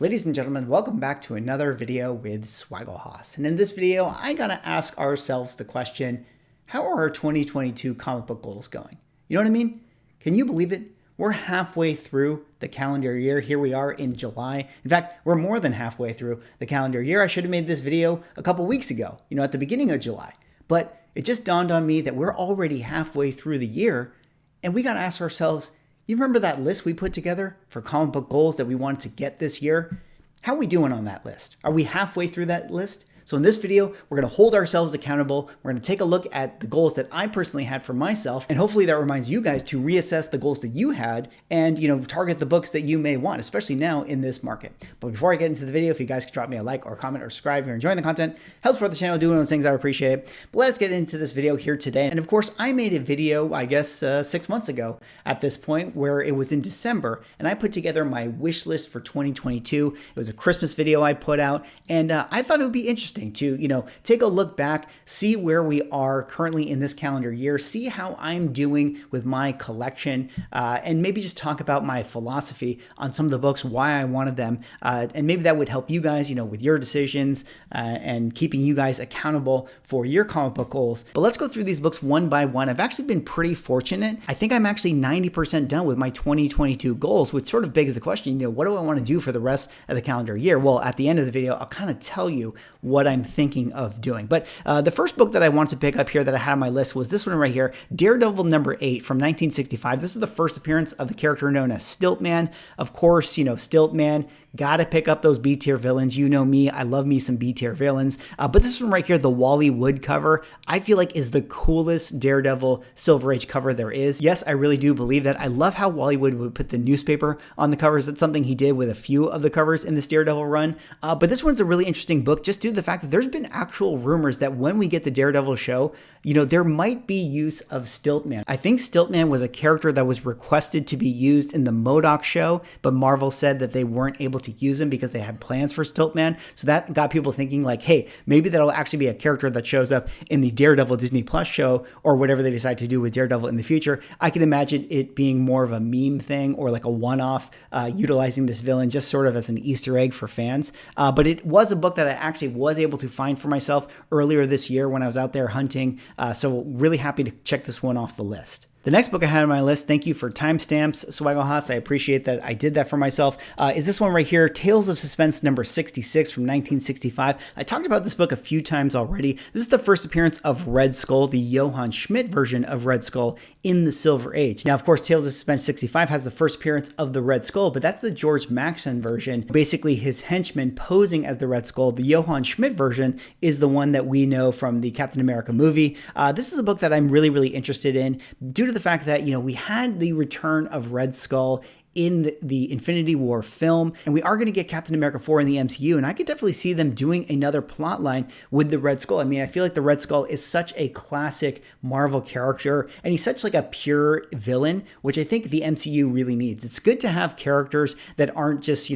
Ladies and gentlemen, welcome back to another video with Swaggle. And in this video, I gotta ask ourselves the question, how are our 2022 comic book goals going? You know what I mean? Can you believe it? We're halfway through the calendar year. Here we are in July. In fact, we're more than halfway through the calendar year. I should have made this video a couple weeks ago, at the beginning of July. But it just dawned on me that we're already halfway through the year, and we gotta ask ourselves, you remember that list we put together for comic book goals that we wanted to get this year? How are we doing on that list? Are we halfway through that list? So in this video, we're going to hold ourselves accountable. We're going to take a look at the goals that I personally had for myself. And hopefully that reminds you guys to reassess the goals that you had and, target the books that you may want, especially now in this market. But before I get into the video, if you guys could drop me a like or comment or subscribe if you're enjoying the content, helps support the channel, doing those things, I would appreciate it. But let's get into this video here today. And of course, I made a video, I guess, 6 months ago at this point, where it was in December, and I put together my wish list for 2022. It was a Christmas video I put out, and I thought it would be interesting to, take a look back, see where we are currently in this calendar year, see how I'm doing with my collection, and maybe just talk about my philosophy on some of the books, why I wanted them, and maybe that would help you guys, with your decisions and keeping you guys accountable for your comic book goals. But let's go through these books one by one. I've actually been pretty fortunate. I think I'm actually 90% done with my 2022 goals, which sort of begs the question, what do I want to do for the rest of the calendar year? Well, at the end of the video, I'll kind of tell you what I'm thinking of doing. But the first book that I wanted to pick up here that I had on my list was this one right here, Daredevil #8 from 1965. This is the first appearance of the character known as Stiltman. Of course, Stiltman, gotta pick up those B-tier villains. You know me, I love me some B-tier villains. But this one right here, the Wally Wood cover, I feel like is the coolest Daredevil Silver Age cover there is. Yes, I really do believe that. I love how Wally Wood would put the newspaper on the covers. That's something he did with a few of the covers in this Daredevil run. But this one's a really interesting book just due to the fact that there's been actual rumors that when we get the Daredevil show, there might be use of Stiltman. I think Stiltman was a character that was requested to be used in the MODOK show, but Marvel said that they weren't able to use him because they had plans for Stiltman. So that got people thinking like, hey, maybe that'll actually be a character that shows up in the Daredevil Disney Plus show or whatever they decide to do with Daredevil in the future. I can imagine it being more of a meme thing or like a one-off utilizing this villain just sort of as an Easter egg for fans. But it was a book that I actually was able to find for myself earlier this year when I was out there hunting. So really happy to check this one off the list. The next book I had on my list, thank you for timestamps, Swaggle. I appreciate that I did that for myself, is this one right here, Tales of Suspense #66 from 1965. I talked about this book a few times already. This is the first appearance of Red Skull, the Johann Schmidt version of Red Skull in the Silver Age. Now, of course, Tales of Suspense 65 has the first appearance of the Red Skull, but that's the George Maxson version, basically his henchman posing as the Red Skull. The Johann Schmidt version is the one that we know from the Captain America movie. This is a book that I'm really, really interested in due to the fact that, we had the return of Red Skull in the Infinity War film, and we are going to get Captain America 4 in the MCU, and I could definitely see them doing another plot line with the Red Skull. I mean, I feel like the Red Skull is such a classic Marvel character, and he's such like a pure villain, which I think the MCU really needs. It's good to have characters that aren't just,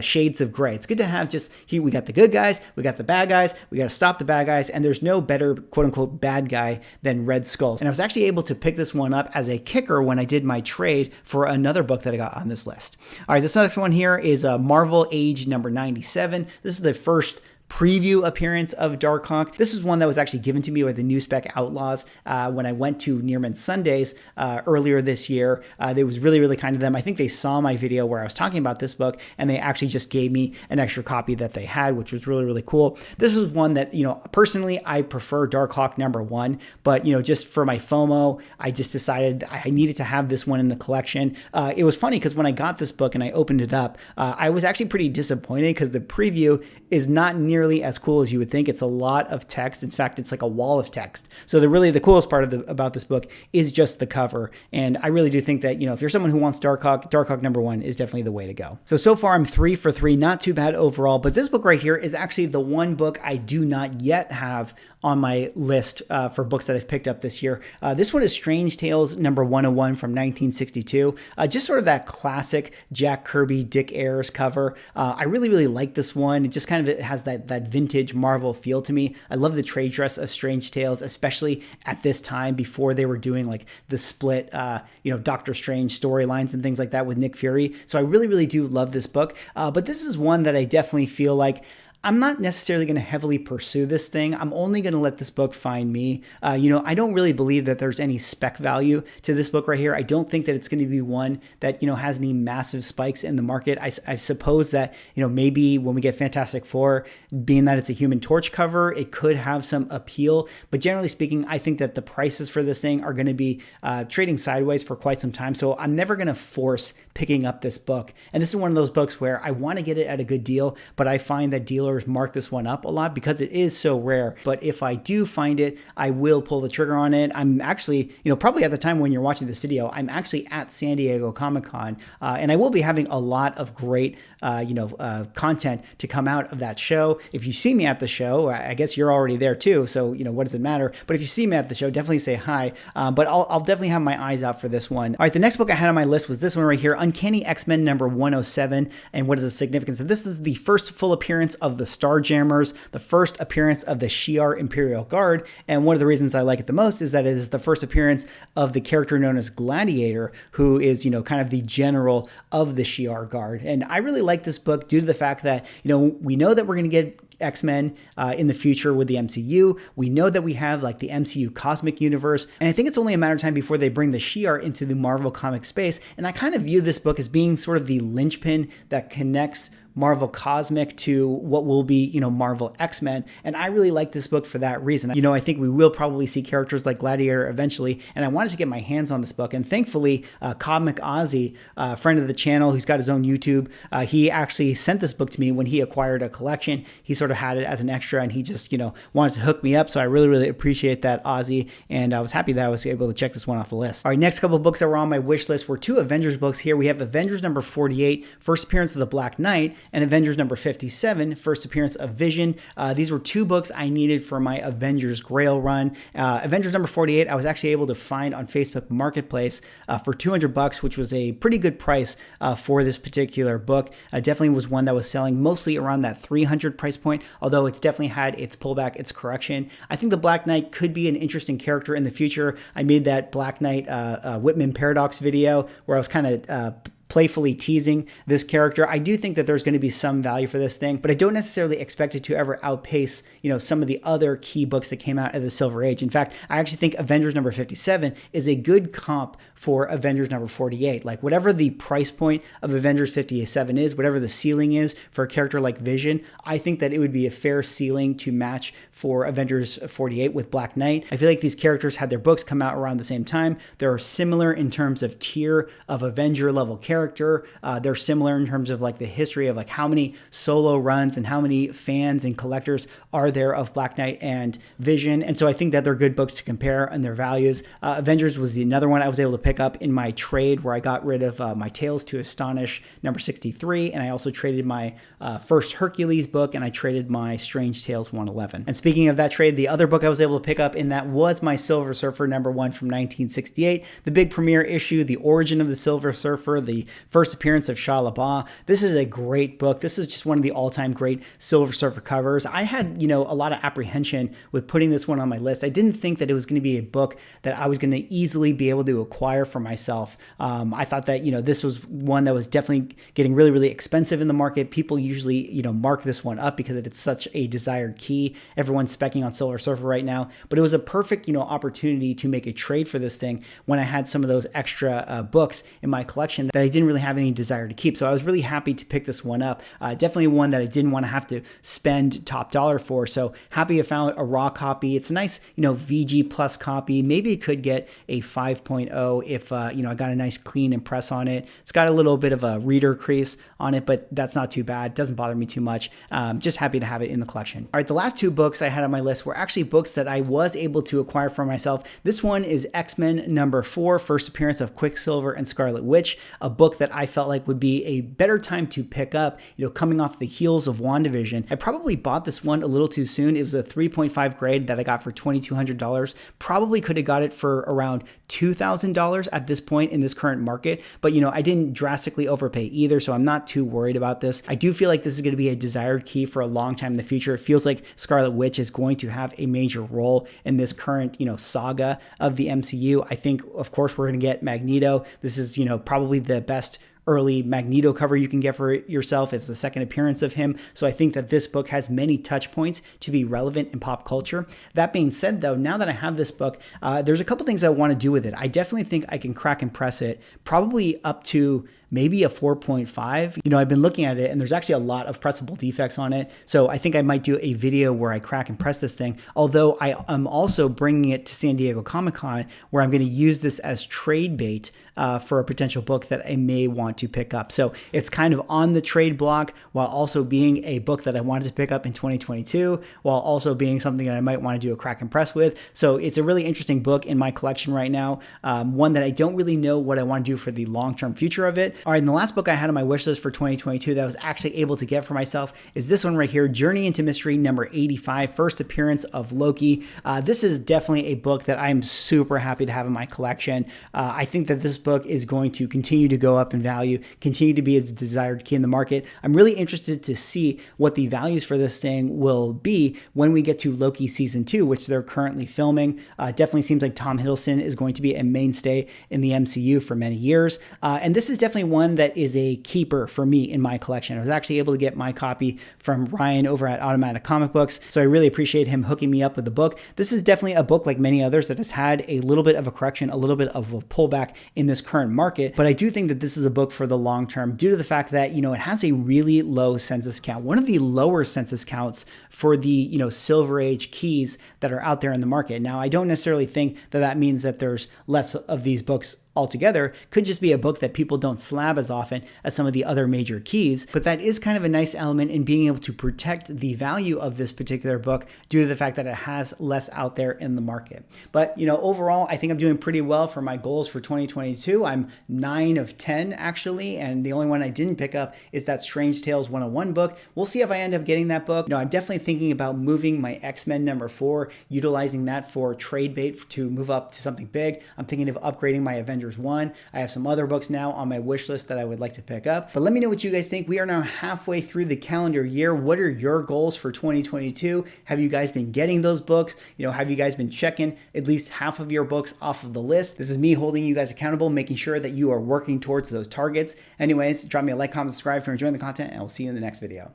shades of gray. It's good to have just, here we got the good guys, we got the bad guys, we got to stop the bad guys, and there's no better quote-unquote bad guy than Red Skull. And I was actually able to pick this one up as a kicker when I did my trade for another book that I got on this list. All right, this next one here is Marvel Age #97. This is the first preview appearance of Darkhawk. This is one that was actually given to me by the New Spec Outlaws when I went to Nearman Sundays earlier this year. It was really, really kind of them. I think they saw my video where I was talking about this book, and they actually just gave me an extra copy that they had, which was really, really cool. This was one that, personally, I prefer Darkhawk #1, but, just for my FOMO, I just decided I needed to have this one in the collection. It was funny because when I got this book and I opened it up, I was actually pretty disappointed because the preview is not nearly as cool as you would think. It's a lot of text. In fact, it's like a wall of text. So the coolest part about this book is just the cover. And I really do think that, if you're someone who wants Darkhawk #1 is definitely the way to go. So far I'm 3 for 3, not too bad overall. But this book right here is actually the one book I do not yet have on my list for books that I've picked up this year. This one is Strange Tales number 101 from 1962. Just sort of that classic Jack Kirby, Dick Ayers cover. I really, really like this one. It just kind of has that vintage Marvel feel to me. I love the trade dress of Strange Tales, especially at this time before they were doing like the split, Doctor Strange storylines and things like that with Nick Fury. So I really, really do love this book. But this is one that I definitely feel like I'm not necessarily going to heavily pursue this thing. I'm only going to let this book find me. I don't really believe that there's any spec value to this book right here. I don't think that it's going to be one that, has any massive spikes in the market. I suppose that, maybe when we get Fantastic Four, being that it's a Human Torch cover, it could have some appeal. But generally speaking, I think that the prices for this thing are going to be trading sideways for quite some time. So I'm never going to force picking up this book. And this is one of those books where I want to get it at a good deal, but I find that dealers mark this one up a lot because it is so rare. But if I do find it, I will pull the trigger on it. I'm actually, probably at the time when you're watching this video, I'm actually at San Diego Comic-Con, and I will be having a lot of great, content to come out of that show. If you see me at the show, I guess you're already there too, so, what does it matter? But if you see me at the show, definitely say hi. But I'll definitely have my eyes out for this one. All right, the next book I had on my list was this one right here, Uncanny XMen number 107. And what is the significance of this? Is the first full appearance of the Starjammers, the first appearance of the Shi'ar Imperial Guard. And one of the reasons I like it the most is that it is the first appearance of the character known as Gladiator, who is, kind of the general of the Shi'ar Guard. And I really like this book due to the fact that, we know that we're going to get X-Men in the future with the MCU. We know that we have like the MCU cosmic universe, and I think it's only a matter of time before they bring the Shi'ar into the Marvel comic space. And I kind of view this book as being sort of the linchpin that connects Marvel Cosmic to what will be, Marvel X-Men. And I really like this book for that reason. I think we will probably see characters like Gladiator eventually, and I wanted to get my hands on this book. And thankfully, Comic Ozzy, a friend of the channel who's got his own YouTube, he actually sent this book to me when he acquired a collection. He sort of had it as an extra, and he just, wanted to hook me up. So I really, really appreciate that, Ozzy. And I was happy that I was able to check this one off the list. All right, next couple of books that were on my wish list were two Avengers books here. We have Avengers number 48, first appearance of the Black Knight, and Avengers number 57, first appearance of Vision. These were two books I needed for my Avengers Grail run. Avengers number 48, I was actually able to find on Facebook Marketplace for $200, which was a pretty good price for this particular book. Definitely was one that was selling mostly around that $300 price point, although it's definitely had its pullback, its correction. I think the Black Knight could be an interesting character in the future. I made that Black Knight Whitman Paradox video where I was kind of playfully teasing this character. I do think that there's going to be some value for this thing, but I don't necessarily expect it to ever outpace, some of the other key books that came out of the Silver Age. In fact, I actually think Avengers number 57 is a good comp for Avengers number 48. Like whatever the price point of Avengers 57 is, whatever the ceiling is for a character like Vision, I think that it would be a fair ceiling to match for Avengers 48 with Black Knight. I feel like these characters had their books come out around the same time. They're similar in terms of tier of Avenger level character. They're similar in terms of like the history of like how many solo runs and how many fans and collectors are there of Black Knight and Vision. And so I think that they're good books to compare and their values. Avengers was another one I was able to pick up in my trade where I got rid of my Tales to Astonish number 63. And I also traded my first Hercules book, and I traded my Strange Tales 111. And speaking of that trade, the other book I was able to pick up in that was my Silver Surfer number 1 from 1968, the big premiere issue, The Origin of the Silver Surfer, the first appearance of Shah LaBeouf. This is a great book. This is just one of the all-time great Silver Surfer covers. I had, a lot of apprehension with putting this one on my list. I didn't think that it was going to be a book that I was going to easily be able to acquire for myself. I thought that, this was one that was definitely getting really, really expensive in the market. People usually, mark this one up because it's such a desired key. Everyone's specking on Silver Surfer right now, but it was a perfect, opportunity to make a trade for this thing when I had some of those extra books in my collection that I didn't really have any desire to keep. So I was really happy to pick this one up. Definitely one that I didn't want to have to spend top dollar for. So happy I found a raw copy. It's a nice, VG plus copy. Maybe it could get a 5.0 if, I got a nice clean impress on it. It's got a little bit of a reader crease on it, but that's not too bad. It doesn't bother me too much. Just happy to have it in the collection. All right, the last two books I had on my list were actually books that I was able to acquire for myself. This one is X-Men number 4, first appearance of Quicksilver and Scarlet Witch, a book book that I felt like would be a better time to pick up, coming off the heels of WandaVision. I probably bought this one a little too soon. It was a 3.5 grade that I got for $2,200. Probably could have got it for around $2,000 at this point in this current market, but I didn't drastically overpay either, so I'm not too worried about this. I do feel like this is going to be a desired key for a long time in the future. It feels like Scarlet Witch is going to have a major role in this current, saga of the MCU. I think, of course, we're going to get Magneto. This is, probably the best early Magneto cover you can get for yourself. It's the second appearance of him. So I think that this book has many touch points to be relevant in pop culture. That being said, though, now that I have this book, there's a couple things I want to do with it. I definitely think I can crack and press it, probably up to maybe a 4.5. I've been looking at it and there's actually a lot of pressable defects on it. So I think I might do a video where I crack and press this thing. Although I am also bringing it to San Diego Comic-Con, where I'm going to use this as trade bait for a potential book that I may want to pick up. So it's kind of on the trade block while also being a book that I wanted to pick up in 2022, while also being something that I might want to do a crack and press with. So it's a really interesting book in my collection right now. One that I don't really know what I want to do for the long-term future of it. All right, and the last book I had on my wish list for 2022 that I was actually able to get for myself is this one right here, Journey into Mystery number 85, First Appearance of Loki. This is definitely a book that I'm super happy to have in my collection. I think that this book is going to continue to go up in value, continue to be a desired key in the market. I'm really interested to see what the values for this thing will be when we get to Loki season 2, which they're currently filming. Definitely seems like Tom Hiddleston is going to be a mainstay in the MCU for many years. And this is definitely one that is a keeper for me in my collection. I was actually able to get my copy from Ryan over at Automatic Comic Books, so I really appreciate him hooking me up with the book. This is definitely a book like many others that has had a little bit of a correction, a little bit of a pullback in this current market, but I do think that this is a book for the long term due to the fact that, it has a really low census count, one of the lower census counts for the, Silver Age keys that are out there in the market. Now, I don't necessarily think that that means that there's less of these books altogether. Could just be a book that people don't slab as often as some of the other major keys, but that is kind of a nice element in being able to protect the value of this particular book due to the fact that it has less out there in the market. But, overall, I think I'm doing pretty well for my goals for 2022. I'm 9 of 10 actually, and the only one I didn't pick up is that Strange Tales 101 book. We'll see if I end up getting that book. I'm definitely thinking about moving my XMen number 4, utilizing that for trade bait to move up to something big. I'm thinking of upgrading my Avengers 1. I have some other books now on my wish list that I would like to pick up. But let me know what you guys think. We are now halfway through the calendar year. What are your goals for 2022? Have you guys been getting those books? Have you guys been checking at least half of your books off of the list? This is me holding you guys accountable, making sure that you are working towards those targets. Anyways, drop me a like, comment, subscribe if you're enjoying the content, and we'll see you in the next video.